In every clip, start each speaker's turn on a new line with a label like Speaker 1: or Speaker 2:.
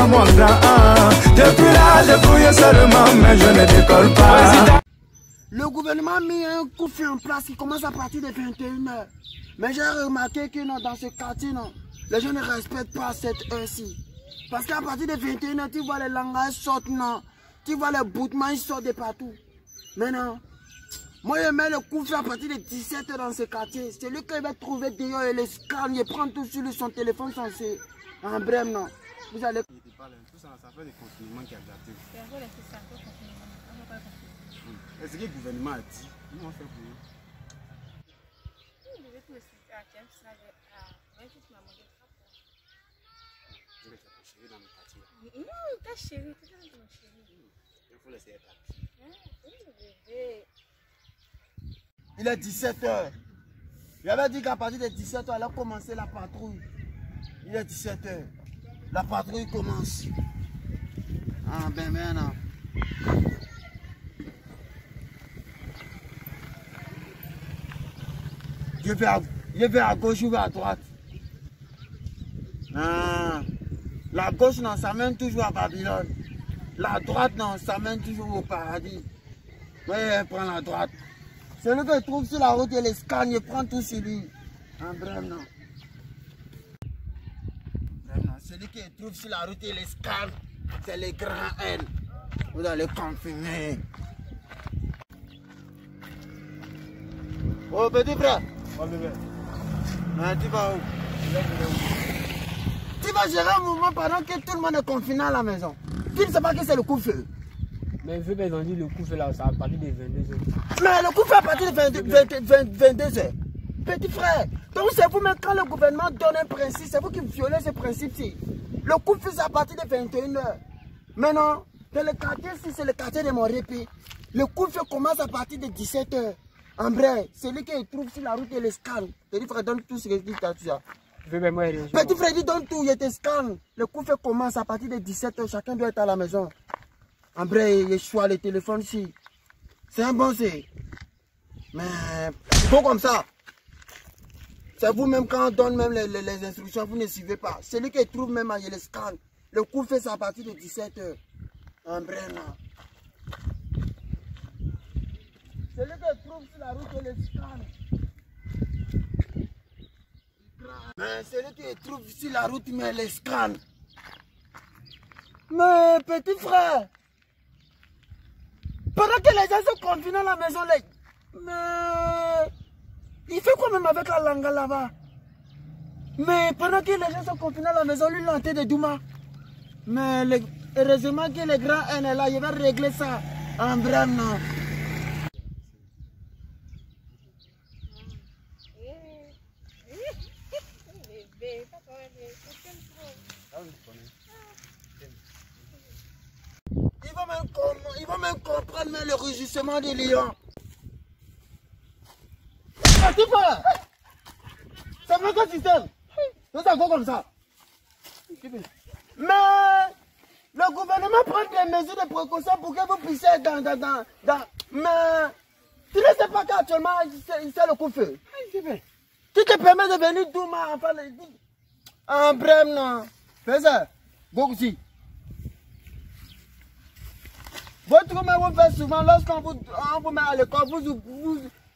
Speaker 1: mon grand. Depuis là, je fouille seulement, mais je ne décolle pas.
Speaker 2: Le gouvernement a mis un coup de feu en place qui commence à partir de 21h. Mais j'ai remarqué que non, dans ce quartier, non, les gens ne respectent pas cette heure-ci. Parce qu'à partir de 21h, tu vois les langages sortent, non. Tu vois les boutements, ils sortent de partout. Maintenant, moi je mets le coup de feu à partir de 17h dans ce quartier. C'est lui qui va trouver dehors et les scanne, il prend tout sur son téléphone censé. En bref, non. Vous allez...
Speaker 3: Tout ça, ça fait des confinements qui a gâté. Et ce que le gouvernement a dit, comment on fait pour eux?
Speaker 4: Ta chérie,
Speaker 3: Il faut laisser être.
Speaker 2: Il est 17h. J'avais dit qu'à partir de 17h, elle a commencé la patrouille. Il est 17h. La patrouille commence. Ah ben maintenant. Je vais à gauche ou à droite. Ah. La gauche, non, ça mène toujours à Babylone. La droite, non, ça mène toujours au paradis. Oui, prend la droite. Celui que je trouve sur la route, il les scanne, il prend tout sur lui. En bref, non. Celui que je trouve sur la route, il les scanne. C'est les grands N. Vous allez confirmer. Oh, petit frère.
Speaker 3: Oh, bébé.
Speaker 2: Mais tu vas où? Tu vas gérer un mouvement pendant que tout le monde est confiné à la maison. Tu ne sais pas que c'est le coup-feu.
Speaker 5: Mais ils ont dit le coup-feu là, c'est à partir de 22h.
Speaker 2: Mais le coup-feu à partir de 22h. Petit frère, donc c'est vous-même quand le gouvernement donne un principe, c'est vous qui violez ce principe-ci. Le coup-feu c'est à partir de 21h. Maintenant, dans le quartier, si c'est le quartier de mon répit, le coup-feu commence à partir de 17h. En vrai, celui qui trouve sur la route, il les scanne. Petit frère, donne tout ce que je dis à tout ça. Petit frère, dis donne tout, il te scanne. Le coup-feu commence à partir de 17h, chacun doit être à la maison. En vrai, il choisit le téléphone ici. C'est un bon c'est. Mais, faut comme ça. C'est vous-même quand on donne même les instructions, vous ne suivez pas. Celui qui trouve même, il les scanne. Le coup-feu, c'est à partir de 17h. En vrai, non. Celui qui trouve sur la route, il les scanne. Mais celui qui trouve sur la route, mais les scanne. Mais petit frère, pendant que les gens sont confinés à la maison, mais il fait quoi même avec la langue là-bas? Mais pendant que les gens sont confinés à la maison, lui, il est en tête de Douma. Mais heureusement que le grand N est là, il va régler ça. En bref, non. Il va même comprendre même le rugissement des lions. Petit frère, c'est votre système. C'est encore comme ça. Mais le gouvernement prend des mesures de précaution pour que vous puissiez être mais tu ne sais pas qu'actuellement c'est le coup-feu. Tu te permets de venir Douma enfin en bref non. Fais ça. Beaucoup si. Votre mère vous fait souvent, lorsqu'on vous met à l'école,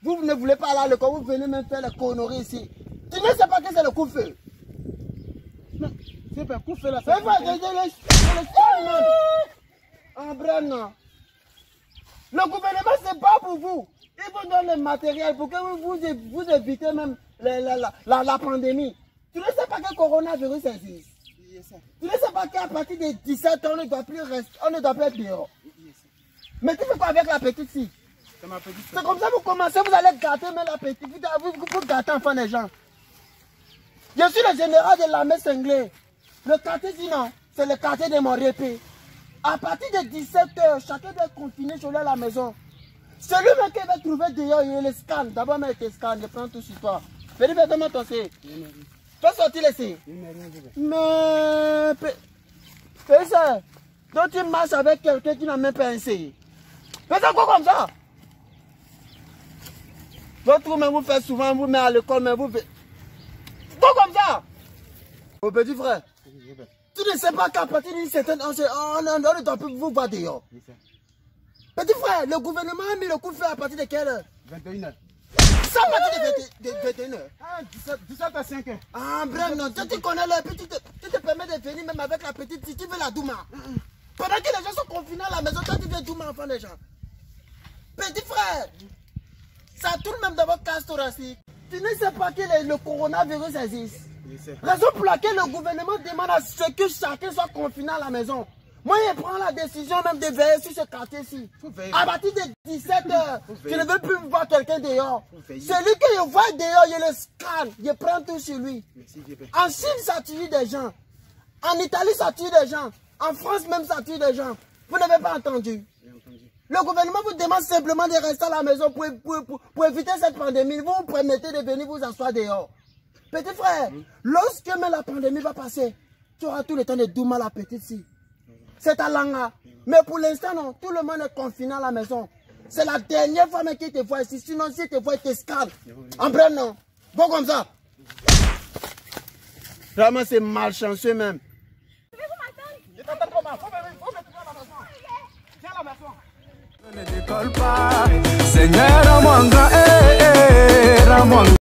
Speaker 2: vous ne voulez pas aller à l'école, vous venez même faire les conneries ici. Tu ne sais pas que c'est le coup-feu. C'est pas le coup-feu là. C'est pas en bref, non. Le gouvernement, c'est pas pour vous. Il vous donne le matériel pour que vous évitez même la pandémie. Tu ne sais pas que le coronavirus existe. Tu ne sais pas qu'à partir de 17 ans, on ne doit plus rester, on ne doit plus être dehors. Mais tu fais quoi avec la petite fille? C'est comme ça que vous commencez, vous allez gâter même la petite fille. Vous gâtez enfin les gens. Je suis le général de l'armée cinglée. Le quartier dit non, c'est le quartier de mon répé. À partir de 17h, chacun doit confiner chez lui à la maison. Celui qui va trouver dehors, il le scanne. D'abord, il te scanne, il prend tout sur toi. Vérifie ton C. Fais sortir les C. Mais... Fais ça. Donc tu marches avec quelqu'un qui n'a même pas un C. Fais ça quoi comme ça? Votre même vous faites souvent, vous mettez à l'école, mais vous faites... Quoi comme ça? Mon petit frère, tu Tu ne sais pas qu'à partir d'une certaine... On ne doit plus vous voir dehors. Petit frère, le gouvernement a mis le coup de feu à partir de quelle heure?
Speaker 3: 21h.
Speaker 2: Ça à partir de 21h.
Speaker 3: Ah, 17 à 5h.
Speaker 2: Ah, bref, non. Tu connais l'heure, puis tu te permets de venir même avec la petite, si tu veux la Douma. Pendant que les gens sont confinés à la maison, toi tu viens Douma enfant des gens. Petit frère, ça tourne même dans votre case thoracique. Tu ne sais pas que le coronavirus existe. Raison pour laquelle le gouvernement demande à ce que chacun soit confiné à la maison. Moi, je prends la décision même de veiller sur ce quartier-ci. À partir de 17h, je ne veux plus voir quelqu'un dehors. Celui que je vois dehors, je le scanne, je prends tout sur lui. En Chine, ça tue des gens. En Italie, ça tue des gens. En France, même, ça tue des gens. Vous n'avez pas entendu? Le gouvernement vous demande simplement de rester à la maison pour éviter cette pandémie. Vous vous permettez de venir vous asseoir dehors. Petit frère, lorsque même la pandémie va passer, tu auras tout le temps de douma la petite fille. C'est ta langue. Mais pour l'instant, non. Tout le monde est confiné à la maison. C'est la dernière fois qu'il te voit ici. Sinon, si te voit, il te scanne. En bref, non. Bon comme ça. Vraiment, c'est malchanceux même.
Speaker 3: Je t'attends comment? Faut me trouver la maison. Viens à la maison.
Speaker 1: Ne décolle pas, Seigneur, mon grand